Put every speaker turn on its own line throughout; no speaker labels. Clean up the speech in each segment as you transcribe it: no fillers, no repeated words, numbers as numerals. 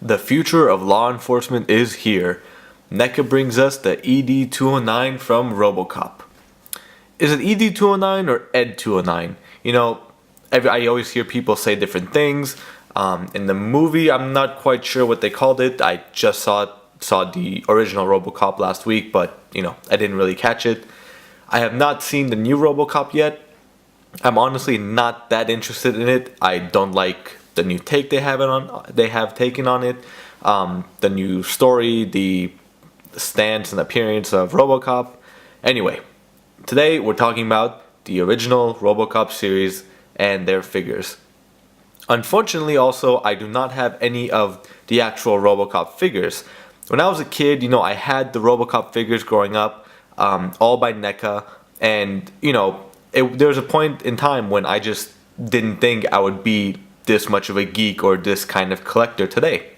The future of law enforcement is here. NECA brings us the ED-209 from Robocop. Is it ED-209 or ED-209? I always hear people say different things. In the movie, I'm not quite sure what they called it. I just saw the original Robocop last week, but I didn't really catch it. I have not seen the new Robocop yet. I'm honestly not that interested in it. I don't like the new take they have taken on it, the new story, the stance and appearance of Robocop. Anyway, today we're talking about the original Robocop series and their figures. Unfortunately, also, I do not have any of the actual Robocop figures. When I was a kid, I had the Robocop figures growing up, all by NECA, and there was a point in time when I just didn't think I would be this much of a geek or this kind of collector today.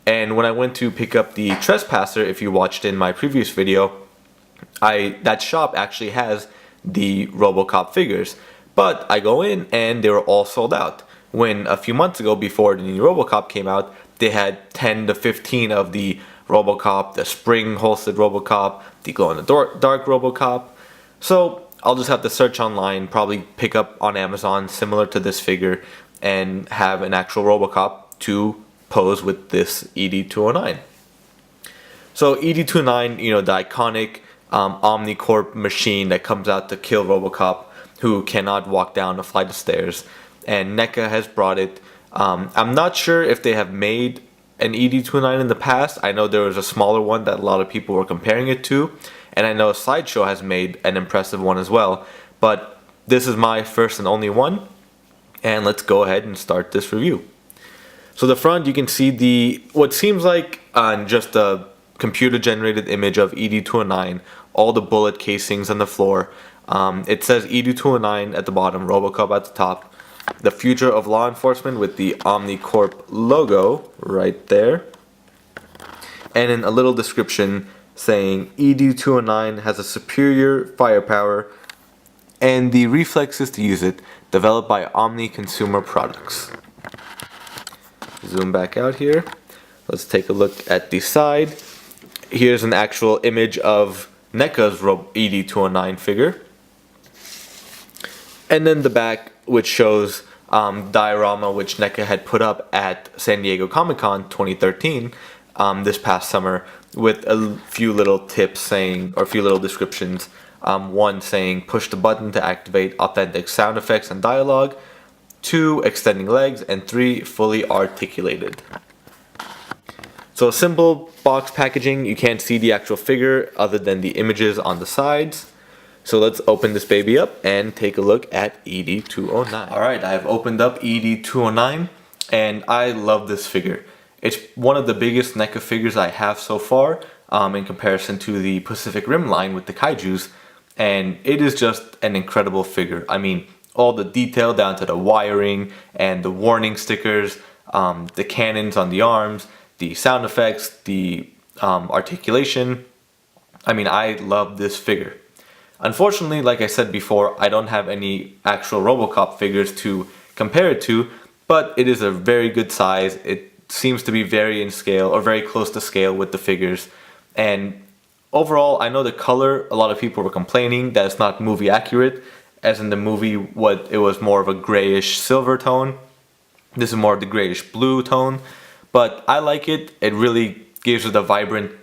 And when I went to pick up the Trespasser, if you watched in my previous video, that shop actually has the Robocop figures. But I go in and they were all sold out. When a few months ago, before the new Robocop came out, they had 10 to 15 of the Robocop, the spring-holstered Robocop, the glow-in-the-dark Robocop. So I'll just have to search online, probably pick up on Amazon similar to this figure, and have an actual Robocop to pose with this ED-209. So ED-209, the iconic Omni Corp machine that comes out to kill Robocop, who cannot walk down a flight of stairs, and NECA has brought it. I'm not sure if they have made an ED-209 in the past. I know there was a smaller one that a lot of people were comparing it to, and I know Sideshow has made an impressive one as well, but this is my first and only one, and let's go ahead and start this review. So the front, you can see what seems like just a computer generated image of ED-209, all the bullet casings on the floor. It says ED-209 at the bottom, Robocop at the top. The future of law enforcement with the Omni Corp logo right there. And then a little description saying ED-209 has a superior firepower and the reflexes to use it, developed by Omni Consumer Products. Zoom back out here. Let's take a look at the side. Here's an actual image of NECA's ED-209 figure. And then the back, which shows diorama which NECA had put up at San Diego Comic-Con 2013 this past summer, with a few little tips saying, or a few little descriptions. One saying push the button to activate authentic sound effects and dialogue, 2 extending legs, and 3 fully articulated. So simple box packaging. You can't see the actual figure other than the images on the sides. So let's open this baby up and take a look at ED-209. Alright, I've opened up ED-209 and I love this figure. It's one of the biggest NECA figures I have so far in comparison to the Pacific Rim line with the kaijus, and it is just an incredible figure. I mean, all the detail down to the wiring and the warning stickers, the cannons on the arms, the sound effects, the articulation. I mean, I love this figure. Unfortunately, like I said before, I don't have any actual Robocop figures to compare it to, but it is a very good size. It seems to be very in scale, or very close to scale with the figures. And overall, I know the color, a lot of people were complaining that it's not movie accurate, as in the movie it was more of a grayish silver tone. This is more of the grayish blue tone, but I like it. It really gives it a vibrant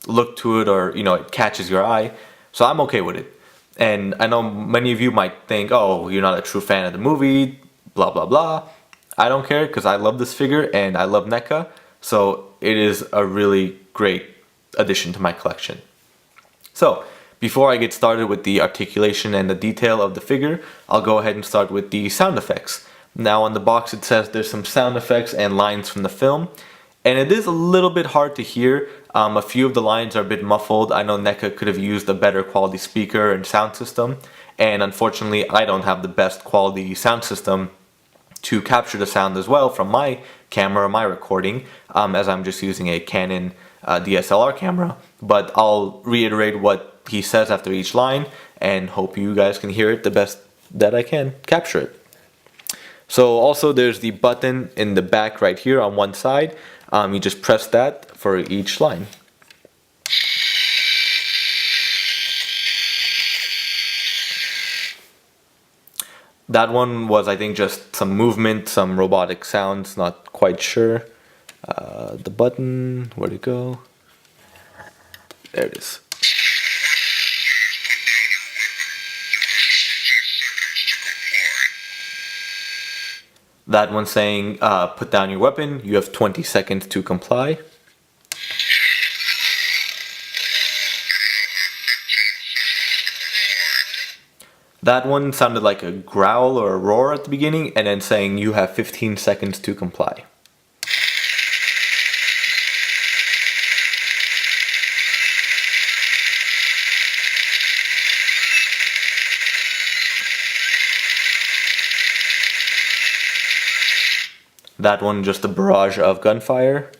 look to it, or it catches your eye. So I'm okay with it. And I know many of you might think, oh, you're not a true fan of the movie, blah blah blah. I don't care, because I love this figure and I love NECA, so it is a really great addition to my collection. So before I get started with the articulation and the detail of the figure, I'll go ahead and start with the sound effects. Now on the box it says there's some sound effects and lines from the film, and it is a little bit hard to hear. A few of the lines are a bit muffled. I know NECA could have used a better quality speaker and sound system, and unfortunately I don't have the best quality sound system to capture the sound as well from my camera, my recording, as I'm just using a Canon DSLR camera. But I'll reiterate what he says after each line and hope you guys can hear it the best that I can capture it. So also there's the button in the back right here on one side. You just press that for each line. That one was, I think, just some movement, some robotic sounds, not quite sure. The button, where'd it go? There it is. That one saying, put down your weapon, you have 20 seconds to comply. That one sounded like a growl or a roar at the beginning, and then saying you have 15 seconds to comply. That one just a barrage of gunfire.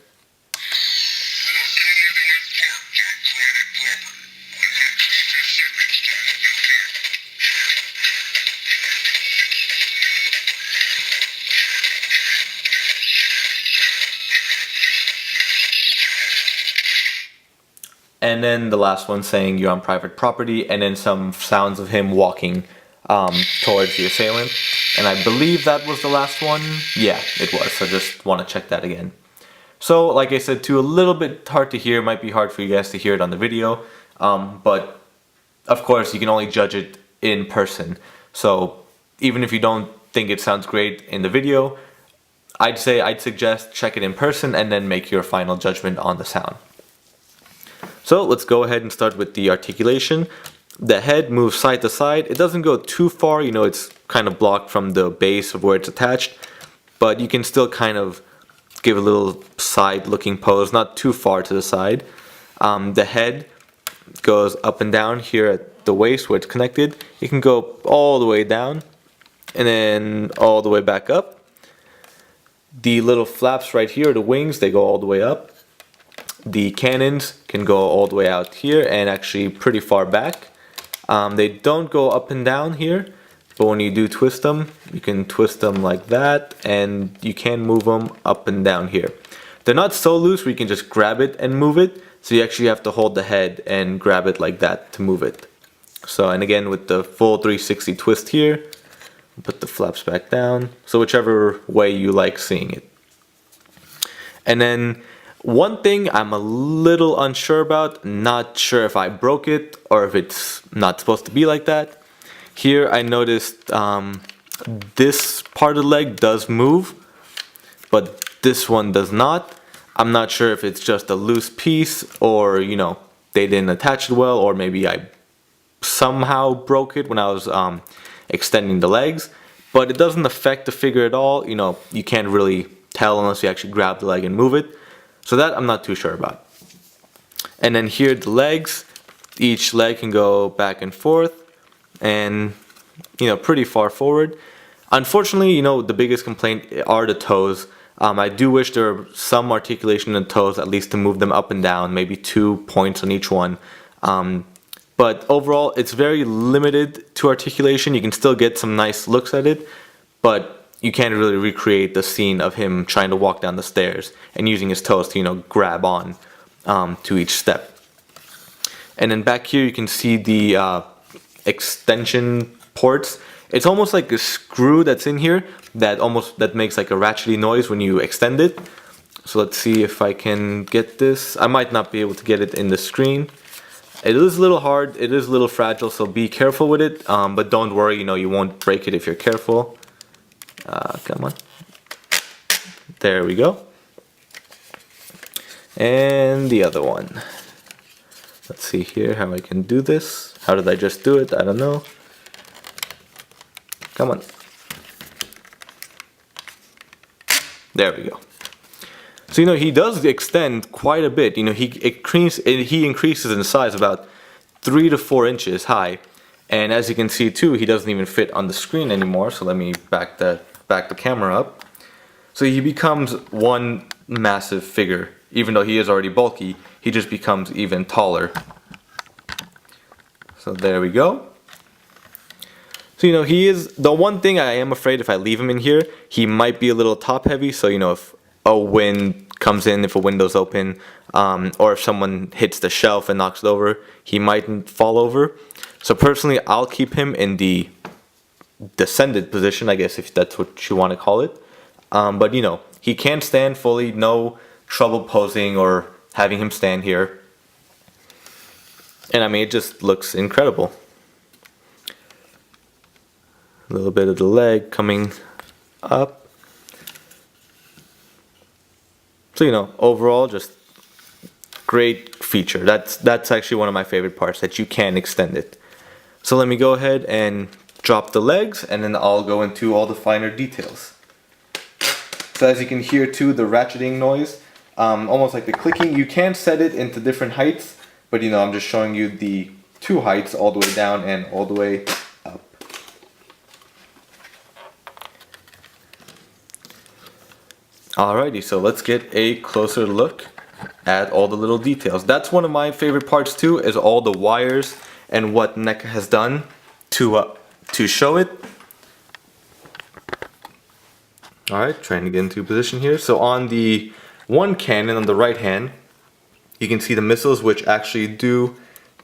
And then the last one saying you're on private property, and then some sounds of him walking towards the assailant. And I believe that was the last one. Yeah, it was. So just want to check that again. So like I said, too, a little bit hard to hear. It might be hard for you guys to hear it on the video. But of course, you can only judge it in person. So even if you don't think it sounds great in the video, I'd suggest check it in person and then make your final judgment on the sound. So let's go ahead and start with the articulation. The head moves side to side. It doesn't go too far, you know, it's kind of blocked from the base of where it's attached, but you can still kind of give a little side looking pose, not too far to the side. The head goes up and down here at the waist where it's connected. You can go all the way down and then all the way back up. The little flaps right here, the wings, they go all the way up. The cannons can go all the way out here and actually pretty far back. They don't go up and down here, but when you do twist them, you can twist them like that, and you can move them up and down here. They're not so loose where you can just grab it and move it, so you actually have to hold the head and grab it like that to move it. So, and again with the full 360 twist here, put the flaps back down, so whichever way you like seeing it. And then one thing I'm a little unsure about, not sure if I broke it or if it's not supposed to be like that. Here I noticed this part of the leg does move, but this one does not. I'm not sure if it's just a loose piece or, you know, they didn't attach it well, or maybe I somehow broke it when I was extending the legs. But it doesn't affect the figure at all. You know, you can't really tell unless you actually grab the leg and move it. So that I'm not too sure about. And then here the legs, each leg can go back and forth and, you know, pretty far forward. Unfortunately, you know, the biggest complaint are the toes. I do wish there were some articulation in the toes, at least to move them up and down, maybe 2 points on each one. But overall, it's very limited to articulation. You can still get some nice looks at it, but you can't really recreate the scene of him trying to walk down the stairs and using his toes to, you know, grab on to each step. And then back here you can see the extension ports. It's almost like a screw that's in here that makes like a ratchety noise when you extend it. So let's see if I can get this. I might not be able to get it in the screen. It is a little hard, it is a little fragile, so be careful with it, but don't worry, you know, you won't break it if you're careful. Come on. There we go. And the other one. Let's see here how I can do this. How did I just do it? I don't know. Come on. There we go. So, you know, he does extend quite a bit. You know, he increases in size about 3 to 4 inches high. And as you can see too, he doesn't even fit on the screen anymore. So let me back the camera up. So he becomes one massive figure. Even though he is already bulky, he just becomes even taller. So there we go. So, he is, the one thing I am afraid if I leave him in here, he might be a little top heavy. So, if a wind comes in, if a window's open, or if someone hits the shelf and knocks it over, he might fall over. So personally, I'll keep him in the descended position, I guess, if that's what you want to call it. But he can stand fully, no trouble posing or having him stand here. And I mean, it just looks incredible. A little bit of the leg coming up. So overall, just great feature. That's actually one of my favorite parts, that you can extend it. So let me go ahead and drop the legs, and then I'll go into all the finer details. So as you can hear too, the ratcheting noise, almost like the clicking. You can set it into different heights, but I'm just showing you the two heights, all the way down and all the way up. Alrighty, so let's get a closer look at all the little details. That's one of my favorite parts too, is all the wires and what NECA has done to show it. Alright, trying to get into position here. So on the one cannon on the right hand, you can see the missiles, which actually do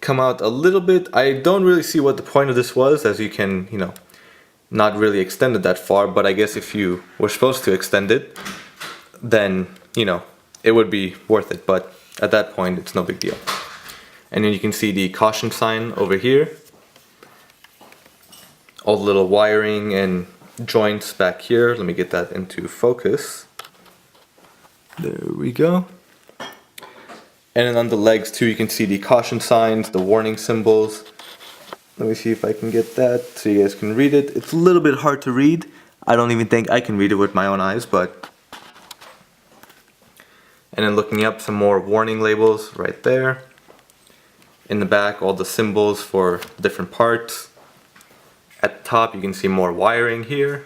come out a little bit. I don't really see what the point of this was, as you can, not really extend it that far, but I guess if you were supposed to extend it, then, it would be worth it, but at that point, it's no big deal. And then you can see the caution sign over here. All the little wiring and joints back here. Let me get that into focus. There we go. And then on the legs too, you can see the caution signs, the warning symbols. Let me see if I can get that so you guys can read it. It's a little bit hard to read. I don't even think I can read it with my own eyes, but... And then looking up, some more warning labels right there. In the back, all the symbols for different parts. At the top, you can see more wiring here.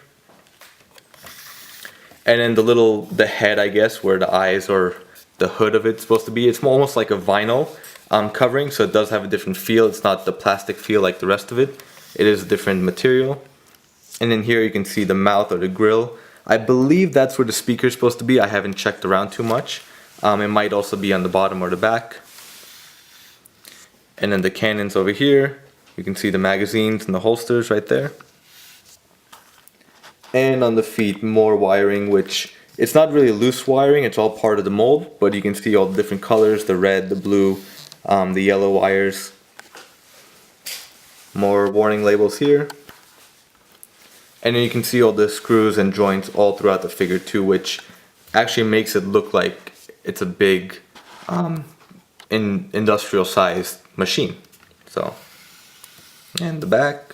And then the head, I guess, where the eyes or the hood of it's supposed to be. It's almost like a vinyl covering, so it does have a different feel. It's not the plastic feel like the rest of it. It is a different material. And then here you can see the mouth or the grill. I believe that's where the speaker is supposed to be. I haven't checked around too much. It might also be on the bottom or the back. And then the cannons over here. You can see the magazines and the holsters right there. And on the feet, more wiring, which it's not really loose wiring, it's all part of the mold, but you can see all the different colors, the red, the blue, the yellow wires. More warning labels here. And then you can see all the screws and joints all throughout the figure too, which actually makes it look like it's a big industrial sized machine. So, and the back.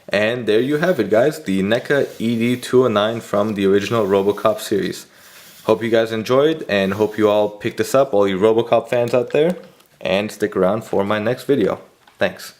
And there you have it, guys, the NECA ED-209 from the original Robocop series. Hope you guys enjoyed, and hope you all pick this up, all you Robocop fans out there, and stick around for my next video. Thanks.